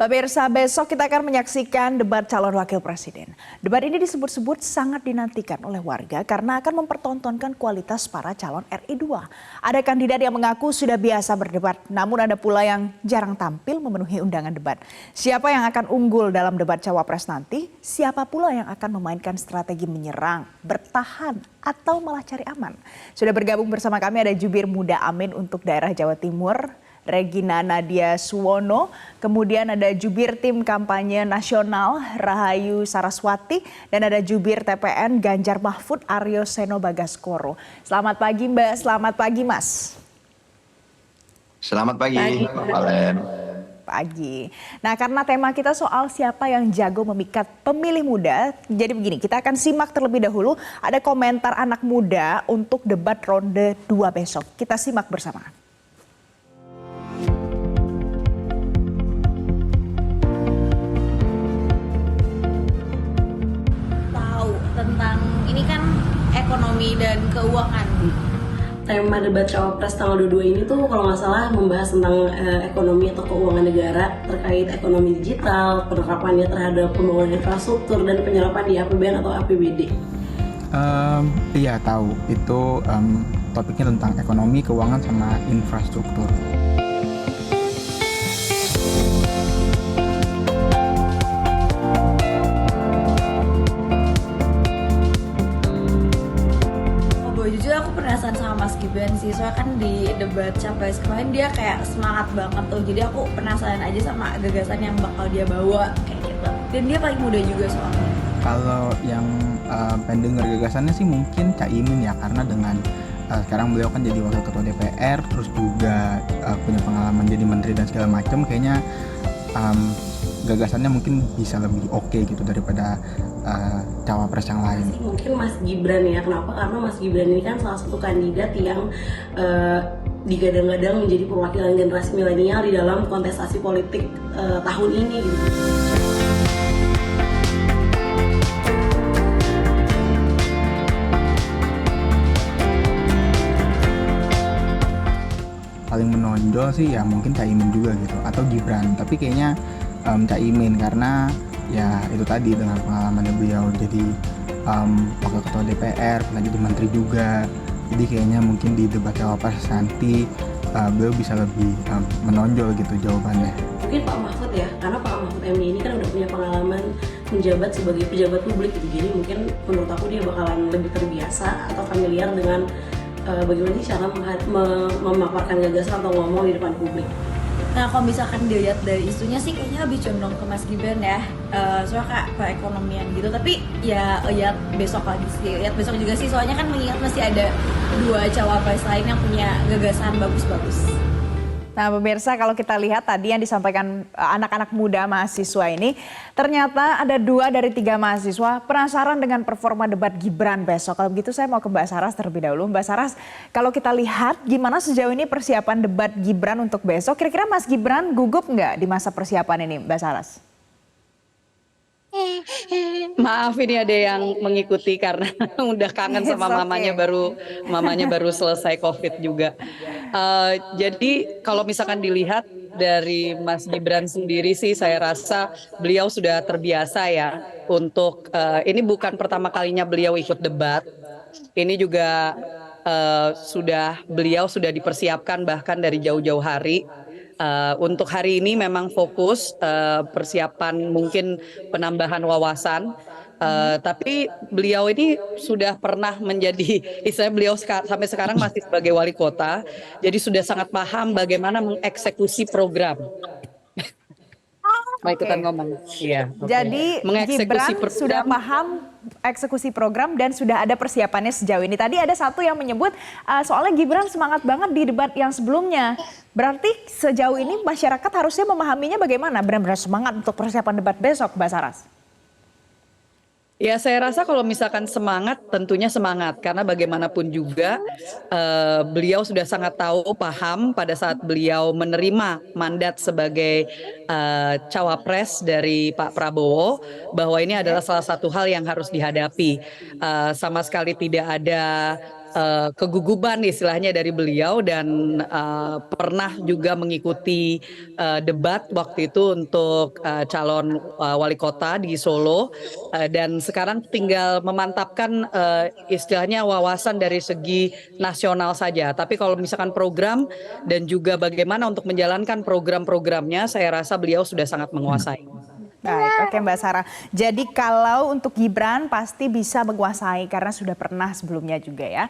Pemirsa, besok kita akan menyaksikan debat calon wakil presiden. Debat ini disebut-sebut sangat dinantikan oleh warga karena akan mempertontonkan kualitas para calon RI 2. Ada kandidat yang mengaku sudah biasa berdebat, namun ada pula yang jarang tampil memenuhi undangan debat. Siapa yang akan unggul dalam debat cawapres nanti? Siapa pula yang akan memainkan strategi menyerang, bertahan, atau malah cari aman? Sudah bergabung bersama kami ada jubir muda Amin untuk daerah Jawa Timur, Regina Nadia Suwono, kemudian ada jubir tim kampanye nasional Rahayu Saraswati, dan ada jubir TPN Ganjar Mahfud Aryo Seno Bagaskoro. Selamat pagi Mbak, selamat pagi Mas. Selamat pagi, Mbak Valen. Pagi. Nah, karena tema kita soal siapa yang jago memikat pemilih muda, jadi begini, kita akan simak terlebih dahulu ada komentar anak muda untuk debat ronde 2 besok. Kita simak bersama. Tentang ini kan ekonomi dan keuangan. Tema debat cawapres tanggal 22 ini tuh kalau nggak salah membahas tentang ekonomi atau keuangan negara terkait ekonomi digital, penerapannya terhadap pembangunan infrastruktur dan penyerapan di APBN atau APBD. Iya tahu, itu topiknya tentang ekonomi, keuangan, sama infrastruktur. Jujur aku penasaran sama Mas Gibran sih, soalnya kan di debat capres kemarin dia kayak semangat banget tuh. Jadi aku penasaran aja sama gagasan yang bakal dia bawa kayak gitu. Dan dia paling muda juga soalnya. Kalau yang pengen denger gagasannya sih mungkin Caimin ya, karena dengan sekarang beliau kan jadi wakil ketua DPR, terus juga punya pengalaman jadi menteri dan segala macam, kayaknya gagasannya mungkin bisa lebih oke gitu daripada cawapres yang lain. Mungkin Mas Gibran ya, kenapa? Karena Mas Gibran ini kan salah satu kandidat yang digadang-gadang menjadi perwakilan generasi milenial di dalam kontestasi politik tahun ini gitu. Paling menonjol sih ya mungkin Caimin juga gitu, atau Gibran, tapi kayaknya Caimin karena ya itu tadi dengan pengalamannya beliau jadi wakil ketua DPR, pernah jadi menteri juga, jadi kayaknya mungkin di debat cawapres nanti beliau bisa lebih menonjol gitu jawabannya. Mungkin Pak Mahfud ya, karena Pak Mahfud MD ini kan udah punya pengalaman menjabat sebagai pejabat publik gitu, jadi mungkin menurut aku dia bakalan lebih terbiasa atau familiar dengan bagaimana sih cara memaparkan gagasan atau ngomong di depan publik. Nah, kalau misalkan dilihat dari isunya sih kayaknya lebih condong ke Mas Gibran ya, soalnya kayak perekonomian gitu. Tapi ya lihat besok lagi sih, lihat besok juga sih, soalnya kan mengingat masih ada 2 cawapres lain yang punya gagasan bagus-bagus. Nah pemirsa, kalau kita lihat tadi yang disampaikan anak-anak muda mahasiswa ini, ternyata ada 2 dari 3 mahasiswa penasaran dengan performa debat Gibran besok. Kalau begitu saya mau ke Mbak Saras terlebih dahulu. Mbak Saras, kalau kita lihat gimana sejauh ini persiapan debat Gibran untuk besok, kira-kira Mas Gibran gugup nggak di masa persiapan ini, Mbak Saras? Maaf, ini ada yang mengikuti karena udah kangen sama mamanya baru selesai COVID juga. Jadi kalau misalkan dilihat dari Mas Gibran sendiri sih, saya rasa beliau sudah terbiasa ya untuk ini bukan pertama kalinya beliau ikut debat. Ini juga beliau sudah dipersiapkan bahkan dari jauh-jauh hari. Untuk hari ini memang fokus persiapan mungkin penambahan wawasan, tapi beliau ini sudah pernah menjadi, istilah beliau sampai sekarang masih sebagai wali kota, jadi sudah sangat paham bagaimana mengeksekusi program. Mau ikutan ngomong? Iya. Jadi Gibran sudah paham eksekusi program dan sudah ada persiapannya sejauh ini. Tadi ada satu yang menyebut soalnya Gibran semangat banget di debat yang sebelumnya. Berarti sejauh ini masyarakat harusnya memahaminya bagaimana? Benar-benar semangat untuk persiapan debat besok, Mbak Saras? Ya, saya rasa kalau misalkan semangat, tentunya semangat. Karena bagaimanapun juga beliau sudah sangat tahu, paham pada saat beliau menerima mandat sebagai cawapres dari Pak Prabowo, bahwa ini adalah salah satu hal yang harus dihadapi. Sama sekali tidak ada keguguban istilahnya dari beliau dan pernah juga mengikuti debat waktu itu untuk calon wali kota di Solo dan sekarang tinggal memantapkan istilahnya wawasan dari segi nasional saja. Tapi kalau misalkan program dan juga bagaimana untuk menjalankan program-programnya, saya rasa beliau sudah sangat menguasai. Baik, oke Mbak Sarah. Jadi kalau untuk Gibran pasti bisa menguasai karena sudah pernah sebelumnya juga ya.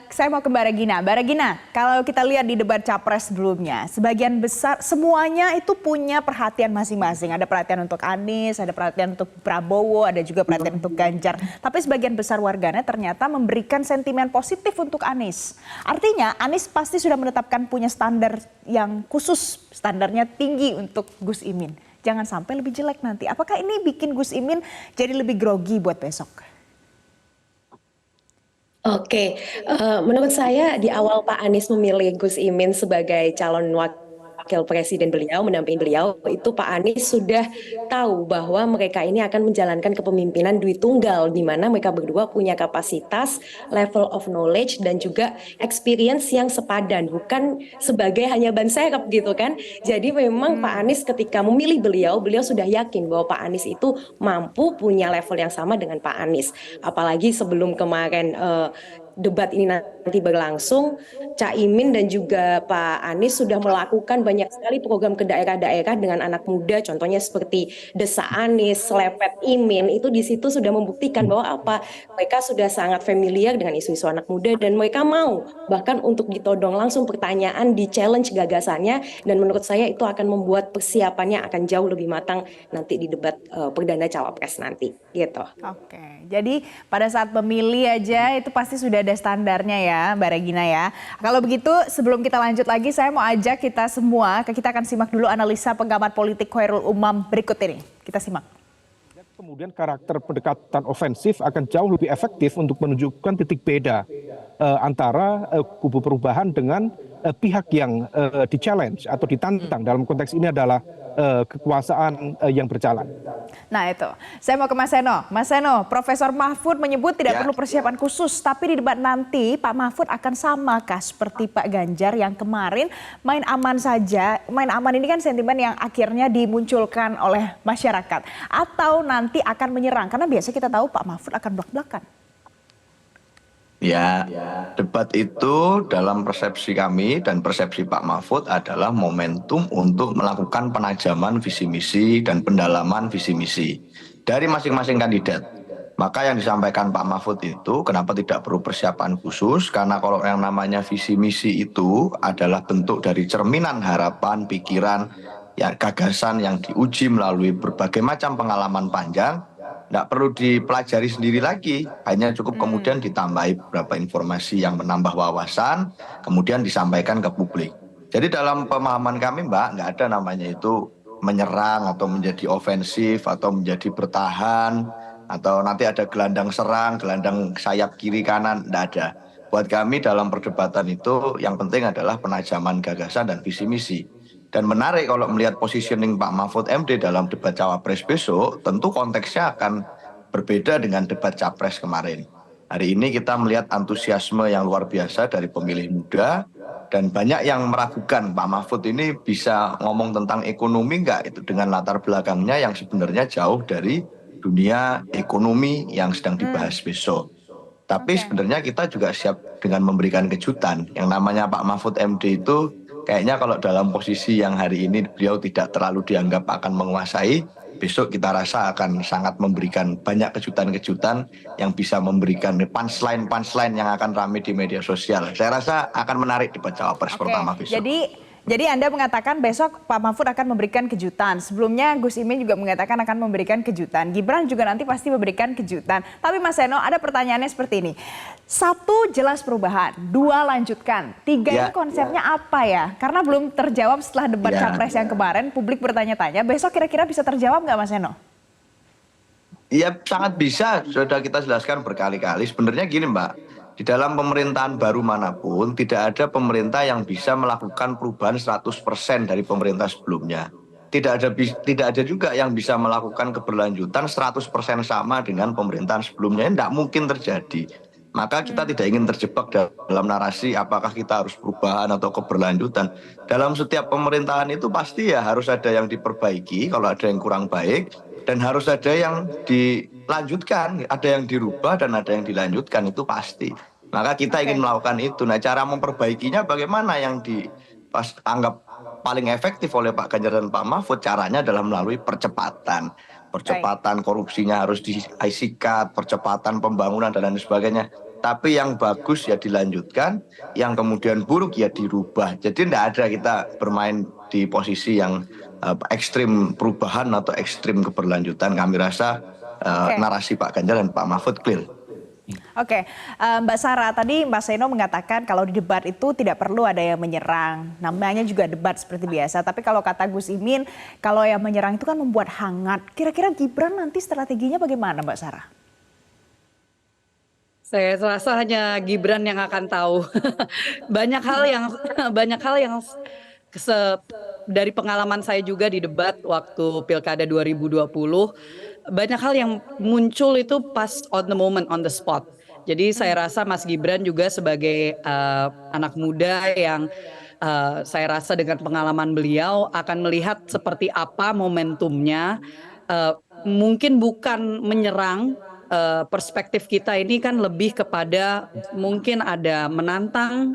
Saya mau ke Mbak Regina. Mbak Regina, kalau kita lihat di debat capres sebelumnya, sebagian besar semuanya itu punya perhatian masing-masing. Ada perhatian untuk Anies, ada perhatian untuk Prabowo, ada juga perhatian untuk Ganjar. Tapi sebagian besar warganet ternyata memberikan sentimen positif untuk Anies. Artinya Anies pasti sudah menetapkan punya standar yang khusus, standarnya tinggi untuk Gus Imin. Jangan sampai lebih jelek nanti. Apakah ini bikin Gus Imin jadi lebih grogi buat besok? Oke, menurut saya di awal Pak Anies memilih Gus Imin sebagai calon wakil presiden beliau, mendampingi beliau, itu Pak Anies sudah tahu bahwa mereka ini akan menjalankan kepemimpinan duit tunggal, di mana mereka berdua punya kapasitas, level of knowledge, dan juga experience yang sepadan, bukan sebagai hanya ban serep gitu kan. Jadi memang Pak Anies ketika memilih beliau, beliau sudah yakin bahwa Pak Anies itu mampu punya level yang sama dengan Pak Anies. Apalagi sebelum kemarin debat ini nanti berlangsung, Caimin dan juga Pak Anies sudah melakukan banyak sekali program ke daerah-daerah dengan anak muda, contohnya seperti Desa Anies, Lepet Imin, itu di situ sudah membuktikan bahwa mereka sudah sangat familiar dengan isu-isu anak muda dan mereka mau bahkan untuk ditodong langsung pertanyaan, di challenge gagasannya, dan menurut saya itu akan membuat persiapannya akan jauh lebih matang nanti di debat perdana cawapres nanti, gitu. Oke, jadi pada saat memilih aja itu pasti sudah ada standarnya ya Mbak Regina ya. Kalau begitu sebelum kita lanjut lagi, saya mau ajak kita semua, kita akan simak dulu analisa pengamat politik Khairul Umam berikut ini. Kita simak. Kemudian karakter pendekatan ofensif akan jauh lebih efektif untuk menunjukkan titik beda antara kubu perubahan dengan pihak yang di-challenge atau ditantang. Dalam konteks ini adalah kekuasaan yang berjalan. Nah itu, saya mau ke Mas Seno. Mas Seno, Profesor Mahfud menyebut tidak perlu persiapan khusus, tapi di debat nanti Pak Mahfud akan samakah seperti Pak Ganjar yang kemarin main aman saja. Main aman ini kan sentimen yang akhirnya dimunculkan oleh masyarakat. Atau nanti akan menyerang, karena biasa kita tahu Pak Mahfud akan belak-belakan. Ya, debat itu dalam persepsi kami dan persepsi Pak Mahfud adalah momentum untuk melakukan penajaman visi misi dan pendalaman visi misi dari masing-masing kandidat. Maka yang disampaikan Pak Mahfud itu kenapa tidak perlu persiapan khusus, karena kalau yang namanya visi misi itu adalah bentuk dari cerminan harapan, pikiran, ya, gagasan yang diuji melalui berbagai macam pengalaman panjang. Tidak perlu dipelajari sendiri lagi, hanya cukup kemudian ditambahi beberapa informasi yang menambah wawasan, kemudian disampaikan ke publik. Jadi dalam pemahaman kami Mbak, nggak ada namanya itu menyerang atau menjadi ofensif atau menjadi bertahan, atau nanti ada gelandang serang, gelandang sayap kiri kanan, nggak ada. Buat kami dalam perdebatan itu yang penting adalah penajaman gagasan dan visi misi. Dan menarik kalau melihat positioning Pak Mahfud MD dalam debat cawapres besok, tentu konteksnya akan berbeda dengan debat capres kemarin. Hari ini kita melihat antusiasme yang luar biasa dari pemilih muda, dan banyak yang meragukan Pak Mahfud ini bisa ngomong tentang ekonomi enggak, itu dengan latar belakangnya yang sebenarnya jauh dari dunia ekonomi yang sedang dibahas besok. Tapi sebenarnya kita juga siap dengan memberikan kejutan. Yang namanya Pak Mahfud MD itu kayaknya kalau dalam posisi yang hari ini beliau tidak terlalu dianggap akan menguasai, besok kita rasa akan sangat memberikan banyak kejutan-kejutan yang bisa memberikan punchline yang akan ramai di media sosial. Saya rasa akan menarik debat cawapres pertama besok. Jadi Anda mengatakan besok Pak Mahfud akan memberikan kejutan. Sebelumnya Gus Imin juga mengatakan akan memberikan kejutan. Gibran juga nanti pasti memberikan kejutan. Tapi Mas Seno, ada pertanyaannya seperti ini. 1, jelas perubahan. 2, lanjutkan. 3, ini konsepnya apa ya? Karena belum terjawab setelah debat capres yang kemarin. Publik bertanya-tanya. Besok kira-kira bisa terjawab nggak Mas Seno? Iya sangat bisa. Sudah kita jelaskan berkali-kali. Sebenarnya gini Mbak. Di dalam pemerintahan baru manapun, tidak ada pemerintah yang bisa melakukan perubahan 100% dari pemerintah sebelumnya. Tidak ada juga yang bisa melakukan keberlanjutan 100% sama dengan pemerintahan sebelumnya. Tidak mungkin terjadi. Maka kita tidak ingin terjebak dalam narasi apakah kita harus perubahan atau keberlanjutan. Dalam setiap pemerintahan itu pasti ya harus ada yang diperbaiki kalau ada yang kurang baik, dan harus ada yang dilanjutkan, ada yang dirubah dan ada yang dilanjutkan, itu pasti. Maka kita ingin melakukan itu. Nah, cara memperbaikinya bagaimana yang dianggap paling efektif oleh Pak Ganjar dan Pak Mahfud, caranya adalah melalui percepatan. Percepatan korupsinya harus disikat, percepatan pembangunan dan lain sebagainya. Tapi yang bagus ya dilanjutkan, yang kemudian buruk ya dirubah. Jadi tidak ada kita bermain di posisi yang ekstrim perubahan atau ekstrim keberlanjutan. Kami rasa narasi Pak Ganjar dan Pak Mahfud clear. Oke, Mbak Sarah, tadi Mbak Seno mengatakan kalau di debat itu tidak perlu ada yang menyerang. Namanya juga debat seperti biasa. Tapi kalau kata Gus Imin, kalau yang menyerang itu kan membuat hangat. Kira-kira Gibran nanti strateginya bagaimana, Mbak Sarah? Saya rasa hanya Gibran yang akan tahu. banyak hal yang dari pengalaman saya juga di debat waktu Pilkada 2020, banyak hal yang muncul itu pas on the moment, on the spot. Jadi saya rasa Mas Gibran juga sebagai anak muda yang saya rasa dengan pengalaman beliau akan melihat seperti apa momentumnya. Mungkin bukan menyerang, perspektif kita ini kan lebih kepada mungkin ada menantang,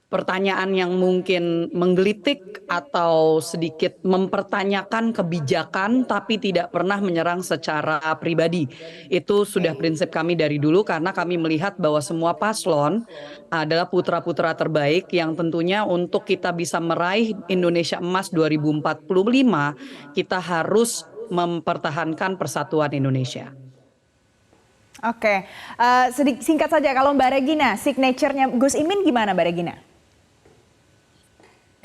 pertanyaan yang mungkin menggelitik atau sedikit mempertanyakan kebijakan tapi tidak pernah menyerang secara pribadi. Itu sudah prinsip kami dari dulu karena kami melihat bahwa semua paslon adalah putra-putra terbaik yang tentunya untuk kita bisa meraih Indonesia Emas 2045 kita harus mempertahankan persatuan Indonesia. Oke, singkat saja kalau Mbak Regina, signature-nya Gus Imin gimana Mbak Regina?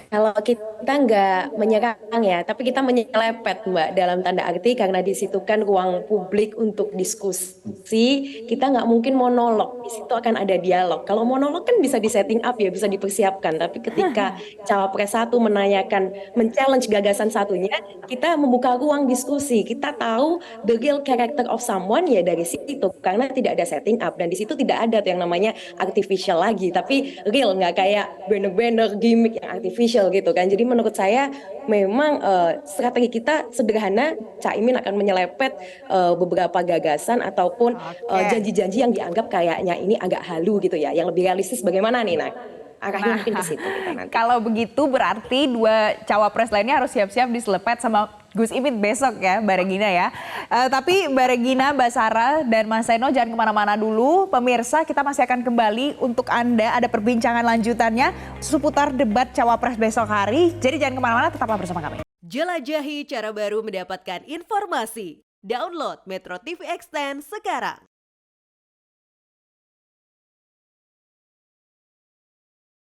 Kalau kita nggak menyerang ya, tapi kita menyelepet Mbak, dalam tanda arti karena di situ kan ruang publik untuk diskusi, kita nggak mungkin monolog, di situ akan ada dialog. Kalau monolog kan bisa di-setting up ya, bisa dipersiapkan, tapi ketika cawapres satu menanyakan, men-challenge gagasan satunya, kita membuka ruang diskusi, kita tahu the real character of someone ya dari situ, karena tidak ada setting up, dan di situ tidak ada tuh yang namanya artificial lagi, tapi real, nggak kayak banner-banner gimmick yang artificial gitu kan. Jadi menurut saya memang strategi kita sederhana, Caimin akan menyelepet beberapa gagasan ataupun janji-janji yang dianggap kayaknya ini agak halu gitu ya, yang lebih realistis bagaimana nih, nah arahnya mungkin ke situ kita nanti. Kalau begitu berarti dua cawapres lainnya harus siap-siap diselepet sama Gus Imin besok ya Mbak Regina ya. Tapi Mbak Regina, Mbak Sarah, dan Mas Seno jangan kemana-mana dulu. Pemirsa, kita masih akan kembali untuk Anda, ada perbincangan lanjutannya seputar debat cawapres besok hari. Jadi jangan kemana-mana, tetaplah bersama kami. Jelajahi cara baru mendapatkan informasi. Download Metro TV Extend sekarang.